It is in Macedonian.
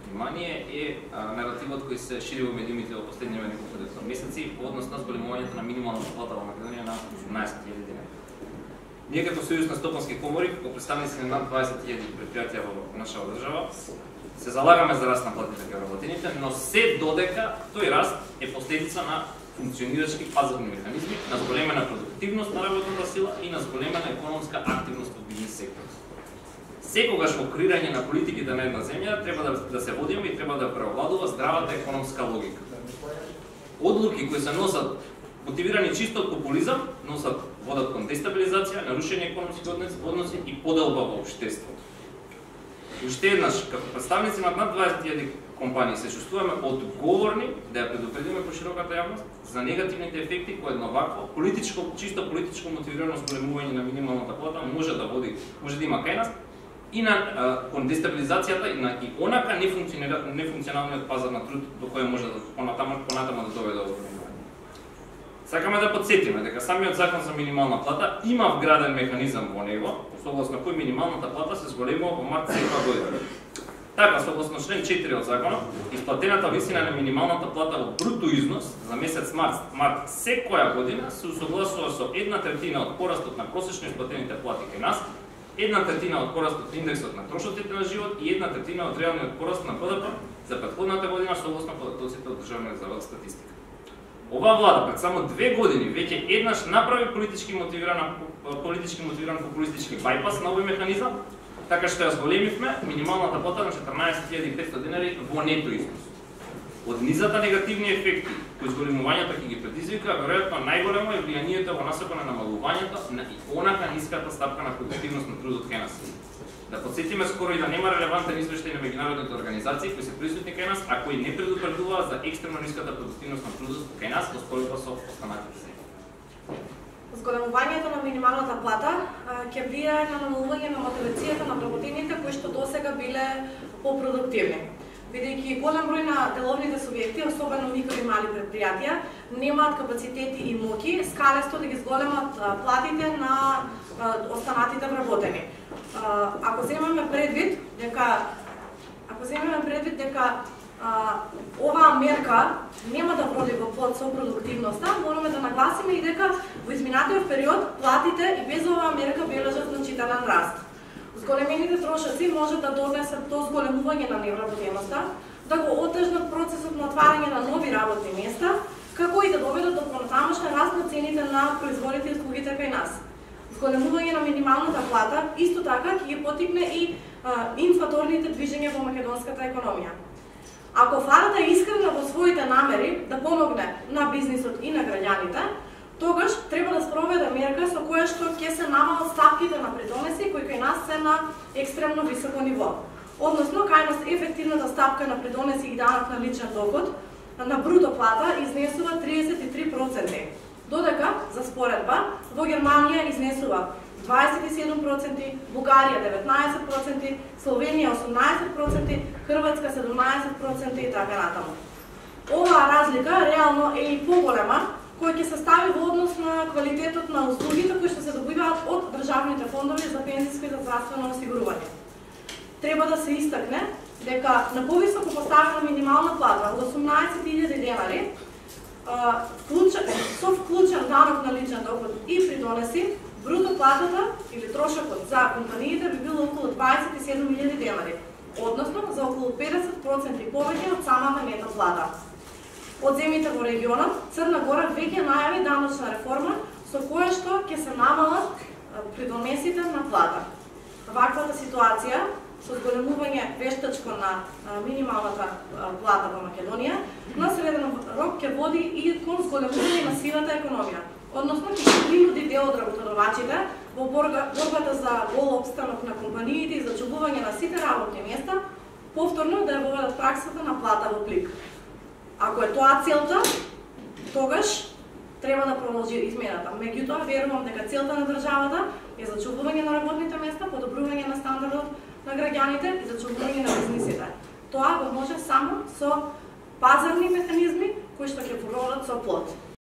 внимание е наративот кој се шири во медиумите во последниве неколку месеци односно зголемувањето на минималната плата во Македонија на 18.000 денари. Ние како Сојуз на стопански комори, како представници на над 20.000 предпријатија во нашава држава, се залагаме за раст на платите кај работените, но се додека тој раст е последица на функционирачки пазарни механизми, на зголемена продуктивност на работната сила и на зголемена економска активност во бизнес секторот. Секогаш во креирање на политиките на една земја треба да се водиме и треба да преовладува здравата економска логика. Одлуки кои се носат мотивирани чисто од популизам, водат кон дестабилизација, нарушени економски односи и поделба во општеството. Уште еднаш, како представници на над 20.000 компании се чувствуваме одговорни да ја предупредиме пошироката јавност за негативните ефекти кои едно вакво чисто политичко мотивирано зголемување на минималната плата може да има кај нас и на кон дестабилизацијата и онака нефункционалниот пазар на труд до кој може да понатаму да доведе до зголемување. Сакаме да подсетиме дека самиот закон за минимална плата има вграден механизам во него, согласно кој минималната плата се зголемува во март секоја година. Така, согласно член 4 од законот, исплатената висина на минималната плата во бруто износ за месец март секоја година се усогласува со 1/3 од порастот на просечно исплатените плати кај нас, 1/3 од порастот на индексот на трошоците на живот и 1/3 од реалниот пораст на БДП за претходната година согласно податоците од Државниот завод за статистика. Оваа влада пред само 2 години веќе еднаш направи политички мотивиран популистички байпас на овој механизам, така што ја зголемивме минималната плата на 14.500 денари во нето износ. Од низата негативни ефекти кои зголемувањето ќе ги предизвика, веројатно најголемо е влијанието во насока на намалувањето на онака ниската стапка на продуктивност на трудот кај нас. Да подсетиме, скоро и да нема релевантен извештај на меѓународните организации кои се присутни кај нас, а кои не предупредуваат за екстремно ниската продуктивност на трудот кај нас во споредба со останатите земји. Зголемувањето на минималната плата ќе влијае на намалување на мотивацијата на вработените кои што досега биле попродуктивни. Бидејќи голем број на деловните субјекти, особено микро и мали предпријатија, немаат капацитети и моки скалесто да ги зголемат платите на останатите вработени. Ако земеме предвид дека оваа мерка нема да води во плод со продуктивноста, мораме да нагласиме и дека во изминатиот период платите и без оваа мерка бележат значителен раст. Зголемените трошоци може да донесат до зголемување на невработеноста, да го отежнат процесот на отварање на нови работни места, како и да доведат до понатамошен раст на цените на производите и услугите кај нас. Зголемување на минималната плата исто така ќе ги поттикне и инфлаторните движења во македонската економија. Ако владата е искрена во своите намери да помогне на бизнисот и на граѓаните, тогаш треба да спроведе мерка со која што ќе се намалат стапките на придонеси кои кај нас се на екстремно високо ниво. Односно, кај нас ефективната стапка на придонеси и данок на личен доход на бруто плата изнесува 33%, додека, за споредба, во Германија изнесува 27%, Бугарија 19%, Словенија 18%, Хрватска 17% и така натаму. Оваа разлика реално е и поголема, кој ќе се стави во однос на квалитетот на услугите кои што се добиваат од државните фондови за пензиско и за здравствено осигурување. Треба да се истакне дека на повисоко поставена минимална плата од 18.000 денари со вклучен данок на личен доход и придонеси, бруто платата или трошокот за компаниите би било околу 27.000 денари, односно за околу 50% повеќе од самата нето плата. Од земјите во регионот, Црна Гора веќе најави даночна реформа со која што ќе се намалат придонесите на плата. Ваквата ситуација со зголемување вештачко на минималната плата во Македонија на среден рок ќе води и кон зголемување на сивата економија. Односно ќе се принуди дел од работодавачите во борбата за гол опстанок на компаниите и за чувување на сите работни места, повторно да ја воведат праксата на плата во плик. Ако е тоа целта, тогаш треба да продолжи измената. Меѓутоа, верувам дека целта на државата е зачувување на работните места, подобрување на стандардот на граѓаните и зачувување на бизнисите. Тоа го може само со пазарни механизми кои што ќе прородат со плод.